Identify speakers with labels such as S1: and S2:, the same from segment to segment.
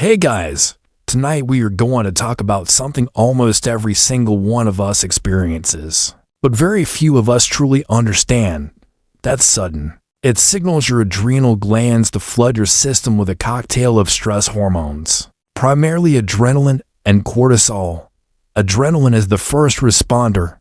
S1: Hey guys, tonight we are going to talk about something almost every single one of us experiences, but very few of us truly understand. That's sudden. It signals your adrenal glands to flood your system with a cocktail of stress hormones, primarily adrenaline and cortisol. Adrenaline is the first responder.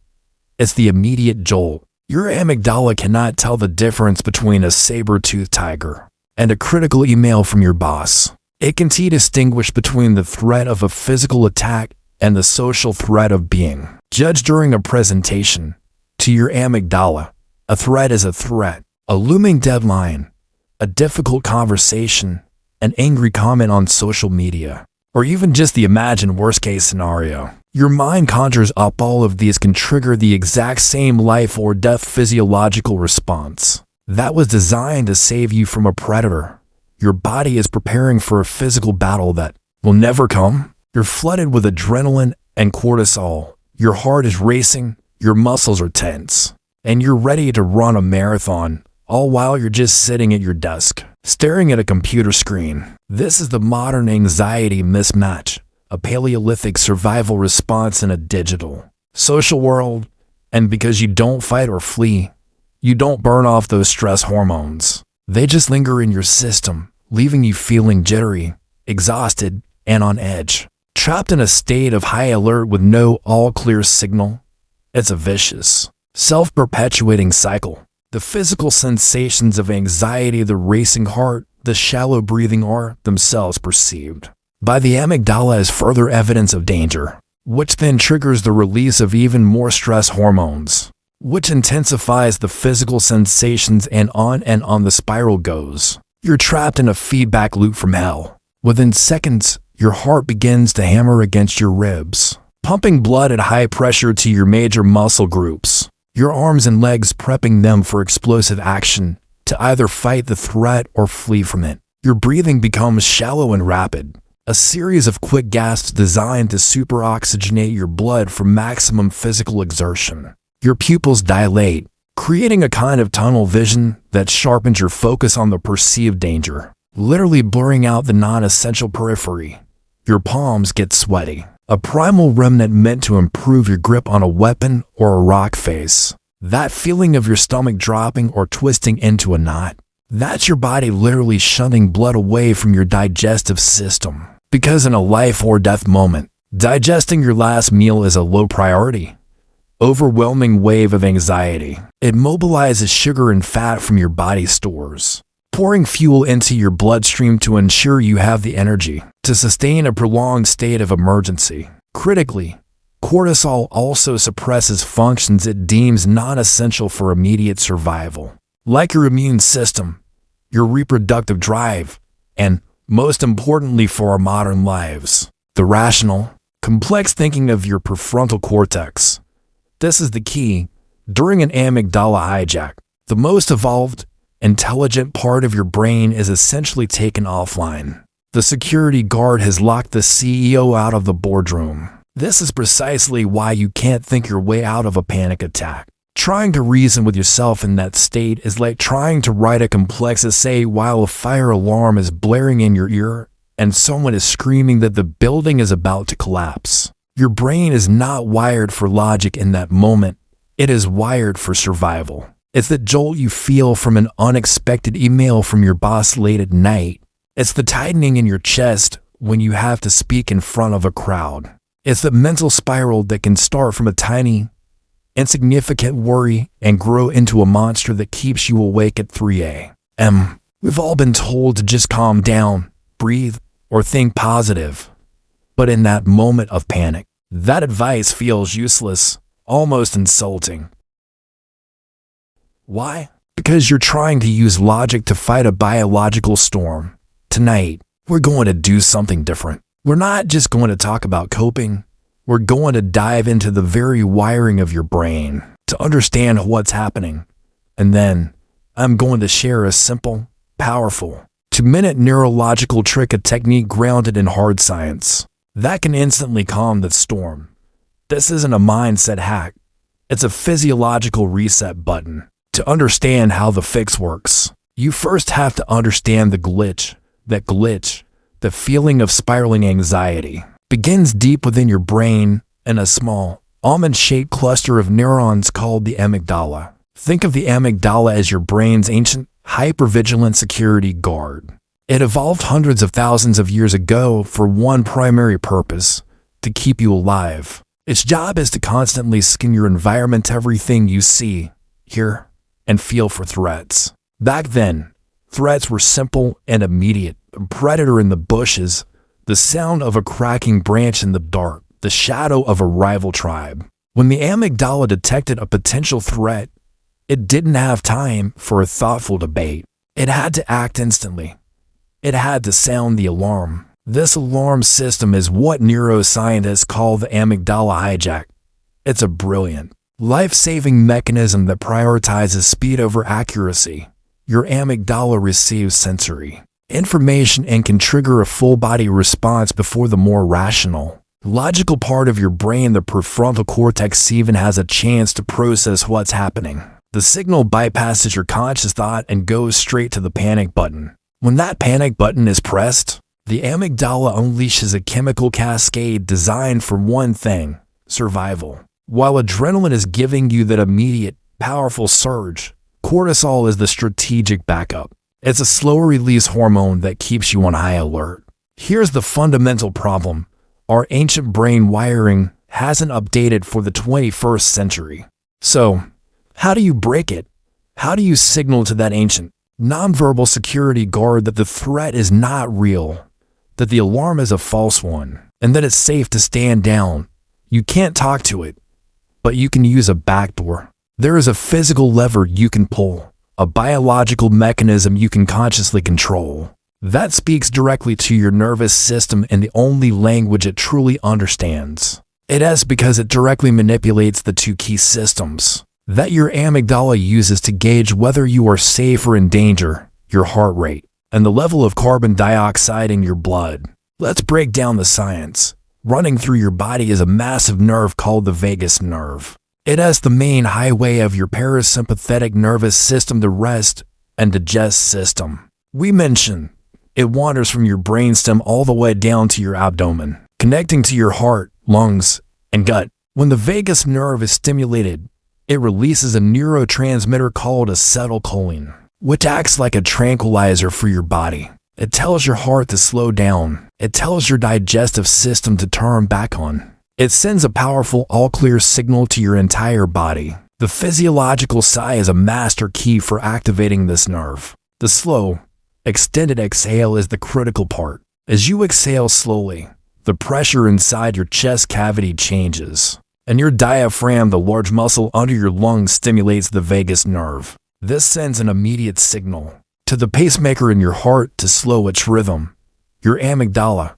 S1: It's the immediate jolt. Your amygdala cannot tell the difference between a saber-toothed tiger and a critical email from your boss. It can distinguish between the threat of a physical attack and the social threat of being judged during a presentation. To your amygdala, a threat is a threat, a looming deadline, a difficult conversation, an angry comment on social media, or even just the imagined worst-case scenario. Your mind conjures up all of these can trigger the exact same life or death physiological response that was designed to save you from a predator. Your body is preparing for a physical battle that will never come. You're flooded with adrenaline and cortisol. Your heart is racing, your muscles are tense, and you're ready to run a marathon, all while you're just sitting at your desk, staring at a computer screen. This is the modern anxiety mismatch, a Paleolithic survival response in a digital, social world. And because you don't fight or flee, you don't burn off those stress hormones. They just linger in your system, leaving you feeling jittery, exhausted, and on edge. Trapped in a state of high alert with no all-clear signal. It's a vicious, self-perpetuating cycle. The physical sensations of anxiety, the racing heart, the shallow breathing are themselves perceived by the amygdala as further evidence of danger, which then triggers the release of even more stress hormones, which intensifies the physical sensations, and on the spiral goes. You're trapped in a feedback loop from hell. Within seconds, your heart begins to hammer against your ribs, pumping blood at high pressure to your major muscle groups, your arms and legs prepping them for explosive action to either fight the threat or flee from it. Your breathing becomes shallow and rapid, a series of quick gasps designed to superoxygenate your blood for maximum physical exertion. Your pupils dilate, creating a kind of tunnel vision that sharpens your focus on the perceived danger, literally blurring out the non-essential periphery. Your palms get sweaty, a primal remnant meant to improve your grip on a weapon or a rock face. That feeling of your stomach dropping or twisting into a knot, that's your body literally shunting blood away from your digestive system. Because in a life or death moment, digesting your last meal is a low priority. Overwhelming wave of anxiety. It mobilizes sugar and fat from your body stores, pouring fuel into your bloodstream to ensure you have the energy to sustain a prolonged state of emergency. Critically, cortisol also suppresses functions it deems non-essential for immediate survival, like your immune system, your reproductive drive, and, most importantly for our modern lives, the rational, complex thinking of your prefrontal cortex. This is the key. During an amygdala hijack, the most evolved, intelligent part of your brain is essentially taken offline. The security guard has locked the CEO out of the boardroom. This is precisely why you can't think your way out of a panic attack. Trying to reason with yourself in that state is like trying to write a complex essay while a fire alarm is blaring in your ear and someone is screaming that the building is about to collapse. Your brain is not wired for logic in that moment. It is wired for survival. It's the jolt you feel from an unexpected email from your boss late at night. It's the tightening in your chest when you have to speak in front of a crowd. It's the mental spiral that can start from a tiny, insignificant worry and grow into a monster that keeps you awake at 3 a.m. We've all been told to just calm down, breathe, or think positive. But in that moment of panic, that advice feels useless, almost insulting. Why? Because you're trying to use logic to fight a biological storm. Tonight, we're going to do something different. We're not just going to talk about coping. We're going to dive into the very wiring of your brain to understand what's happening. And then, I'm going to share a simple, powerful, 2-minute neurological trick, a technique grounded in hard science that can instantly calm the storm. This isn't a mindset hack. It's a physiological reset button. To understand how the fix works, you first have to understand the glitch. That glitch, The feeling of spiraling anxiety begins deep within your brain in a small, almond-shaped cluster of neurons called the amygdala. Think of the amygdala as your brain's ancient, hypervigilant security guard. It evolved hundreds of thousands of years ago for one primary purpose: to keep you alive. Its job is to constantly scan your environment, everything you see, hear, and feel for threats. Back then, threats were simple and immediate: a predator in the bushes, the sound of a cracking branch in the dark, the shadow of a rival tribe. When the amygdala detected a potential threat, it didn't have time for a thoughtful debate. It had to act instantly. It had to sound the alarm. This alarm system is what neuroscientists call the amygdala hijack. It's a brilliant, life-saving mechanism that prioritizes speed over accuracy. Your amygdala receives sensory information and can trigger a full-body response before the more rational, logical part of your brain, the prefrontal cortex, even has a chance to process what's happening. The signal bypasses your conscious thought and goes straight to the panic button. When that panic button is pressed, the amygdala unleashes a chemical cascade designed for one thing: survival. While adrenaline is giving you that immediate, powerful surge, cortisol is the strategic backup. It's a slow-release hormone that keeps you on high alert. Here's the fundamental problem: our ancient brain wiring hasn't updated for the 21st century. So, how do you break it? How do you signal to that ancient, nonverbal security guard that the threat is not real, that the alarm is a false one, and that it's safe to stand down? You can't talk to it, but you can use a backdoor. There is a physical lever you can pull, a biological mechanism you can consciously control. That speaks directly to your nervous system in the only language it truly understands. It is because it directly manipulates the two key systems that your amygdala uses to gauge whether you are safe or in danger: your heart rate and the level of carbon dioxide in your blood. Let's break down the science. Running through your body is a massive nerve called the vagus nerve. It is the main highway of your parasympathetic nervous system, the rest and digest system. We mentioned it wanders from your brainstem all the way down to your abdomen, connecting to your heart, lungs, and gut. When the vagus nerve is stimulated, it releases a neurotransmitter called acetylcholine, which acts like a tranquilizer for your body. It tells your heart to slow down. It tells your digestive system to turn back on. It sends a powerful all-clear signal to your entire body. The physiological sigh is a master key for activating this nerve. The slow, extended exhale is the critical part. As you exhale slowly, the pressure inside your chest cavity changes, and your diaphragm, the large muscle under your lungs, stimulates the vagus nerve. This sends an immediate signal to the pacemaker in your heart to slow its rhythm. Your amygdala,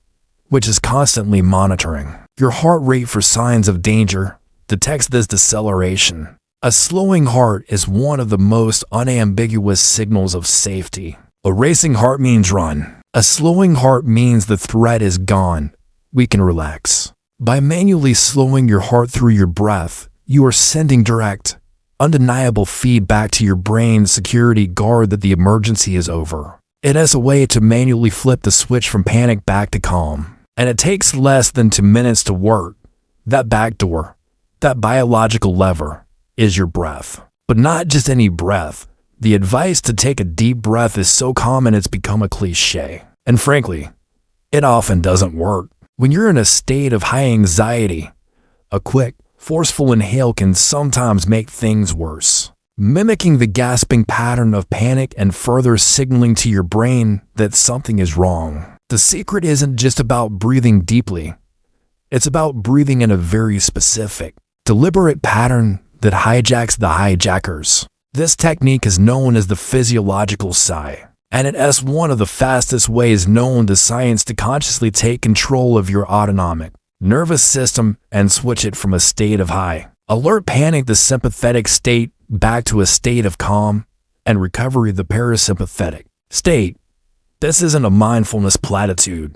S1: which is constantly monitoring your heart rate for signs of danger, detects this deceleration. A slowing heart is one of the most unambiguous signals of safety. A racing heart means run. A slowing heart means the threat is gone. We can relax. By manually slowing your heart through your breath, you are sending direct, undeniable feedback to your brain's security guard that the emergency is over. It is a way to manually flip the switch from panic back to calm. And it takes less than 2 minutes to work. That backdoor, that biological lever, is your breath. But not just any breath. The advice to take a deep breath is so common it's become a cliche. And frankly, it often doesn't work. When you're in a state of high anxiety, a quick, forceful inhale can sometimes make things worse, mimicking the gasping pattern of panic and further signaling to your brain that something is wrong. The secret isn't just about breathing deeply. It's about breathing in a very specific, deliberate pattern that hijacks the hijackers. This technique is known as the physiological sigh, and it is one of the fastest ways known to science to consciously take control of your autonomic nervous system and switch it from a state of high alert panic, the sympathetic state, back to a state of calm and recovery, the parasympathetic state. This isn't a mindfulness platitude.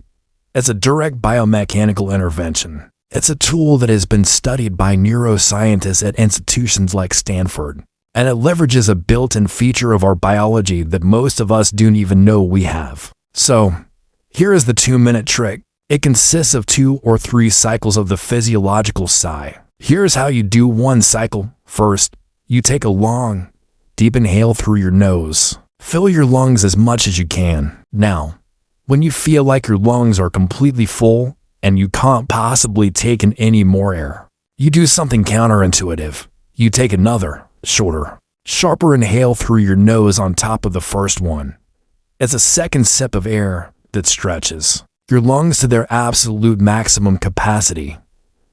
S1: It's a direct biomechanical intervention. It's a tool that has been studied by neuroscientists at institutions like Stanford, and it leverages a built-in feature of our biology that most of us don't even know we have. So, Here is the 2-minute trick. It consists of 2 or 3 cycles of the physiological sigh. Here's how you do one cycle. First, you take a long, deep inhale through your nose. Fill your lungs as much as you can. Now, when you feel like your lungs are completely full and you can't possibly take in any more air, you do something counterintuitive. You take another, shorter, sharper inhale through your nose on top of the first one. It's a second sip of air that stretches your lungs to their absolute maximum capacity.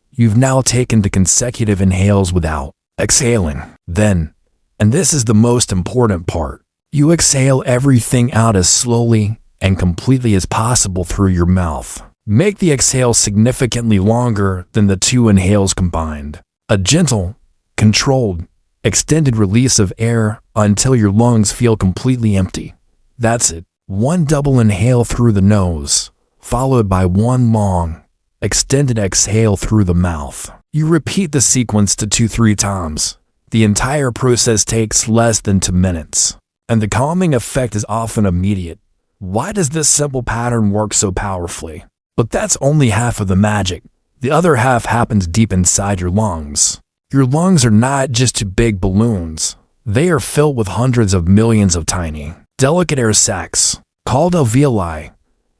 S1: You've now taken the consecutive inhales without exhaling. Then, and this is the most important part, you exhale everything out as slowly and completely as possible through your mouth. Make the exhale significantly longer than the 2 inhales combined. A gentle, controlled, extended release of air until your lungs feel completely empty. That's it. One double inhale through the nose, followed by one long, extended exhale through the mouth. You repeat the sequence 2-3 times. The entire process takes less than 2 minutes, and the calming effect is often immediate. Why does this simple pattern work so powerfully? But that's only half of the magic. The other half happens deep inside your lungs. Your lungs are not just 2 big balloons. They are filled with hundreds of millions of tiny, delicate air sacs, called alveoli.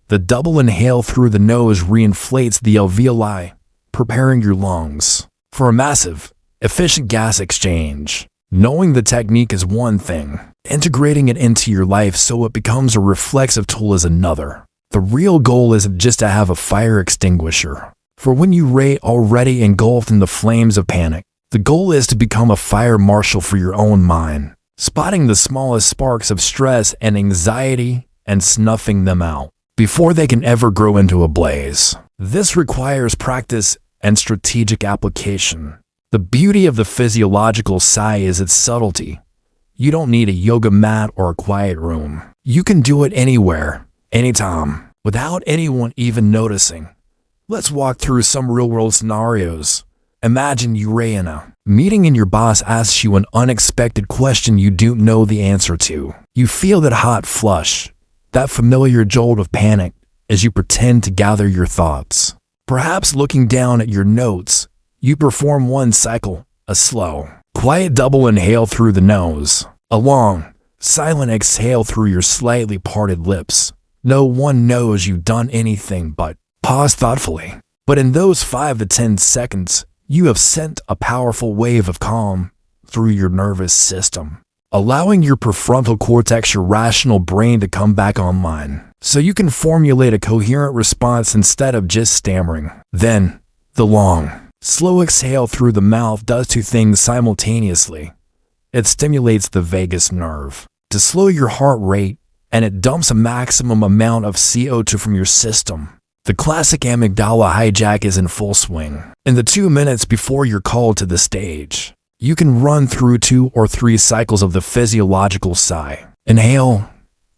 S1: The double inhale through the nose reinflates the alveoli, preparing your lungs for a massive, efficient gas exchange. Knowing the technique is one thing. Integrating it into your life so it becomes a reflexive tool is another. The real goal isn't just to have a fire extinguisher for when you're already engulfed in the flames of panic. The goal is to become a fire marshal for your own mind, spotting the smallest sparks of stress and anxiety and snuffing them out before they can ever grow into a blaze. This requires practice and strategic application. The beauty of the physiological sigh is its subtlety. You don't need a yoga mat or a quiet room. You can do it anywhere, anytime, without anyone even noticing. Let's walk through some real-world scenarios. Imagine you're in a meeting and your boss asks you an unexpected question you don't know the answer to. You feel that hot flush, that familiar jolt of panic as you pretend to gather your thoughts. Perhaps looking down at your notes, you perform one cycle, a slow, quiet double inhale through the nose, a long, silent exhale through your slightly parted lips. No one knows you've done anything but pause thoughtfully. But in those 5 to 10 seconds, you have sent a powerful wave of calm through your nervous system, allowing your prefrontal cortex, your rational brain, to come back online, so you can formulate a coherent response instead of just stammering. Then, the long, slow exhale through the mouth does 2 things simultaneously. It stimulates the vagus nerve to slow your heart rate, and it dumps a maximum amount of CO2 from your system. The classic amygdala hijack is in full swing. In the 2 minutes before you're called to the stage, you can run through 2 or 3 cycles of the physiological sigh. Inhale,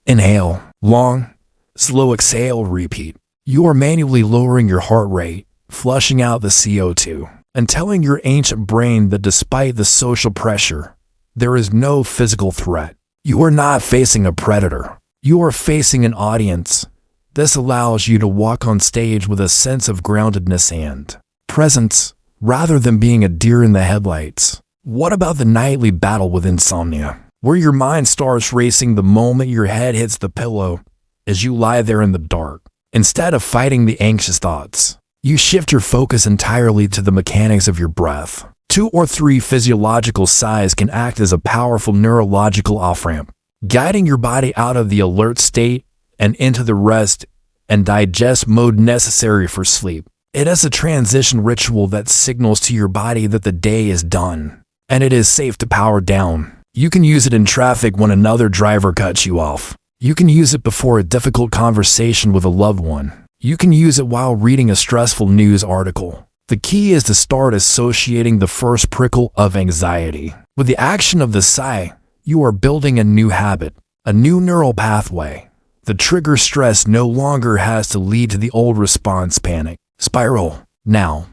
S1: inhale, long, slow exhale, repeat. You are manually lowering your heart rate, flushing out the CO2, and telling your ancient brain that despite the social pressure, there is no physical threat. You are not facing a predator. You are facing an audience. This allows you to walk on stage with a sense of groundedness and presence, rather than being a deer in the headlights. What about the nightly battle with insomnia, where your mind starts racing the moment your head hits the pillow as you lie there in the dark? Instead of fighting the anxious thoughts, you shift your focus entirely to the mechanics of your breath. 2 or 3 physiological sighs can act as a powerful neurological off-ramp, guiding your body out of the alert state and into the rest and digest mode necessary for sleep. It is a transition ritual that signals to your body that the day is done, and it is safe to power down. You can use it in traffic when another driver cuts you off. You can use it before a difficult conversation with a loved one. You can use it while reading a stressful news article. The key is to start associating the first prickle of anxiety with the action of the sigh. You are building a new habit, a new neural pathway. The trigger stress no longer has to lead to the old response panic spiral. Now,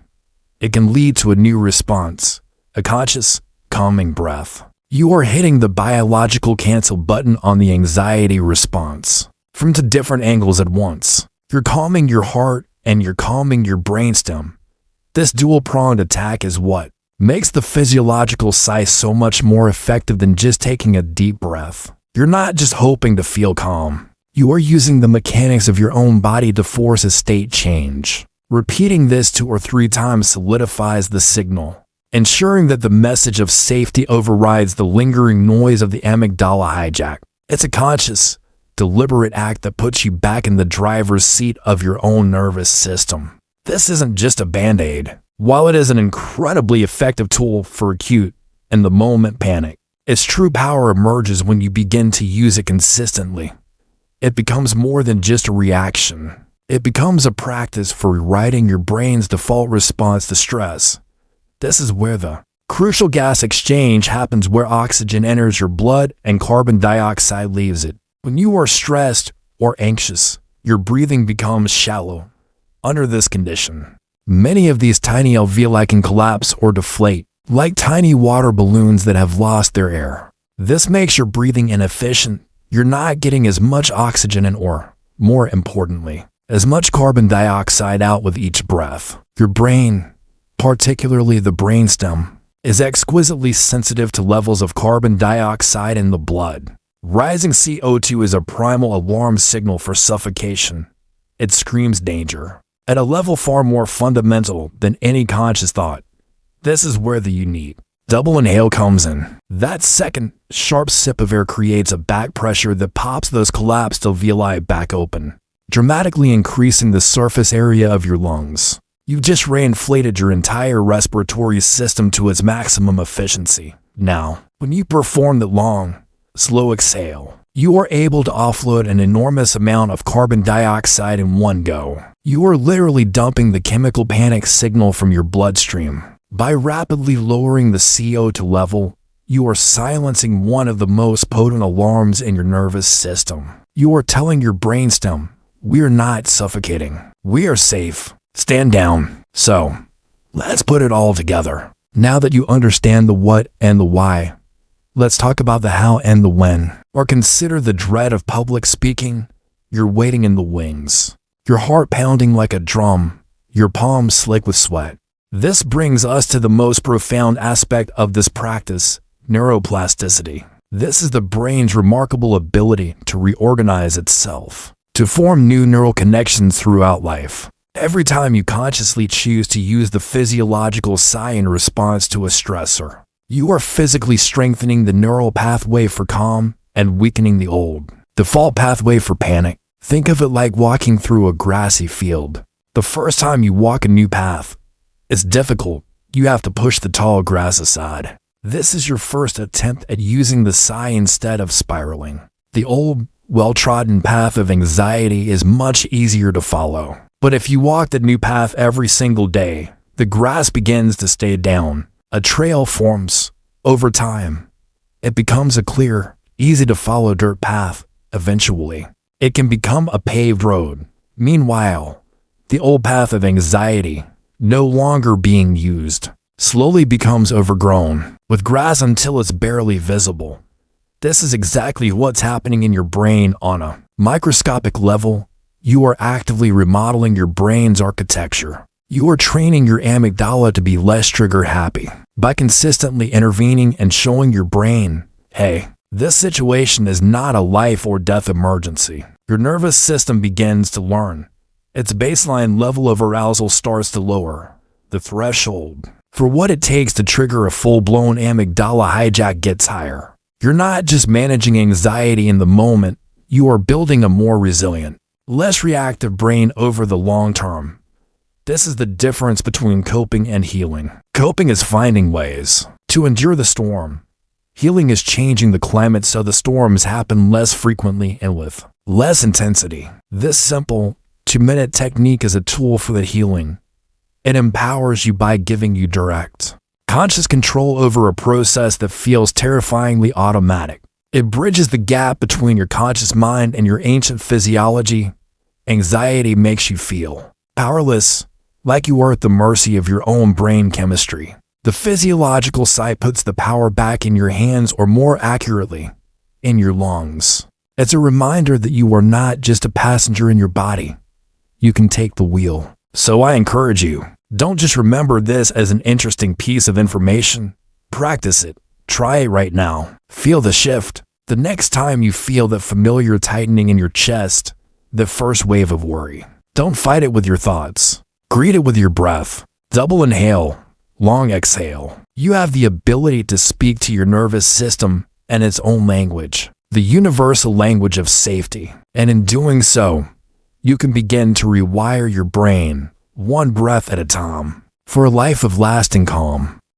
S1: it can lead to a new response, a conscious, calming breath. You are hitting the biological cancel button on the anxiety response from 2 different angles at once. You're calming your heart and you're calming your brainstem. This dual-pronged attack is what makes the physiological sigh so much more effective than just taking a deep breath. You're not just hoping to feel calm. You are using the mechanics of your own body to force a state change. Repeating this 2 or 3 times solidifies the signal, ensuring that the message of safety overrides the lingering noise of the amygdala hijack. It's a conscious, deliberate act that puts you back in the driver's seat of your own nervous system. This isn't just a band-aid. While it is an incredibly effective tool for acute, in-the-moment panic, its true power emerges when you begin to use it consistently. It becomes more than just a reaction. It becomes a practice for rewriting your brain's default response to stress. This is where the crucial gas exchange happens, where oxygen enters your blood and carbon dioxide leaves it. When you are stressed or anxious, your breathing becomes shallow. Under this condition, many of these tiny alveoli can collapse or deflate, like tiny water balloons that have lost their air. This makes your breathing inefficient. You're not getting as much oxygen in, or, more importantly, as much carbon dioxide out with each breath. Your brain, particularly the brainstem, is exquisitely sensitive to levels of carbon dioxide in the blood. Rising CO2 is a primal alarm signal for suffocation. It screams danger at a level far more fundamental than any conscious thought. This is where the unique double inhale comes in. That second, sharp sip of air creates a back pressure that pops those collapsed alveoli back open, dramatically increasing the surface area of your lungs. You've just reinflated your entire respiratory system to its maximum efficiency. Now, when you perform the long, slow exhale, you are able to offload an enormous amount of carbon dioxide in one go. You are literally dumping the chemical panic signal from your bloodstream. By rapidly lowering the CO2 level, you are silencing one of the most potent alarms in your nervous system. You are telling your brainstem, we are not suffocating. We are safe. Stand down. So, let's put it all together. Now that you understand the what and the why, let's talk about the how and the when. Or consider the dread of public speaking. You're waiting in the wings, your heart pounding like a drum, your palms slick with sweat. This brings us to the most profound aspect of this practice, neuroplasticity. This is the brain's remarkable ability to reorganize itself, to form new neural connections throughout life. Every time you consciously choose to use the physiological sigh in response to a stressor, you are physically strengthening the neural pathway for calm and weakening the old default pathway for panic. Think of it like walking through a grassy field. The first time you walk a new path, it's difficult. You have to push the tall grass aside. This is your first attempt at using the sigh instead of spiraling. The old, well-trodden path of anxiety is much easier to follow. But if you walk the new path every single day, the grass begins to stay down. A trail forms. Over time, it becomes a clear, easy-to-follow dirt path. Eventually, it can become a paved road. Meanwhile, the old path of anxiety, no longer being used, slowly becomes overgrown with grass until it's barely visible. This is exactly what's happening in your brain on a microscopic level. You are actively remodeling your brain's architecture. You are training your amygdala to be less trigger-happy by consistently intervening and showing your brain, hey, this situation is not a life or death emergency. Your nervous system begins to learn. Its baseline level of arousal starts to lower. The threshold for what it takes to trigger a full-blown amygdala hijack gets higher. You're not just managing anxiety in the moment, you are building a more resilient, less reactive brain over the long term. This is the difference between coping and healing. Coping is finding ways to endure the storm. Healing is changing the climate so the storms happen less frequently and with less intensity. This simple, 2-minute technique is a tool for the healing. It empowers you by giving you direct, conscious control over a process that feels terrifyingly automatic. It bridges the gap between your conscious mind and your ancient physiology. Anxiety makes you feel powerless, like you are at the mercy of your own brain chemistry. The physiological sigh puts the power back in your hands, or more accurately, in your lungs. It's a reminder that you are not just a passenger in your body. you can take the wheel. So I encourage you, don't just remember this as an interesting piece of information. Practice it. Try it right now. Feel the shift. The next time you feel that familiar tightening in your chest, the first wave of worry, don't fight it with your thoughts. Greet it with your breath. Double inhale, long exhale. You have the ability to speak to your nervous system in its own language, the universal language of safety. And in doing so, you can begin to rewire your brain, one breath at a time, for a life of lasting calm.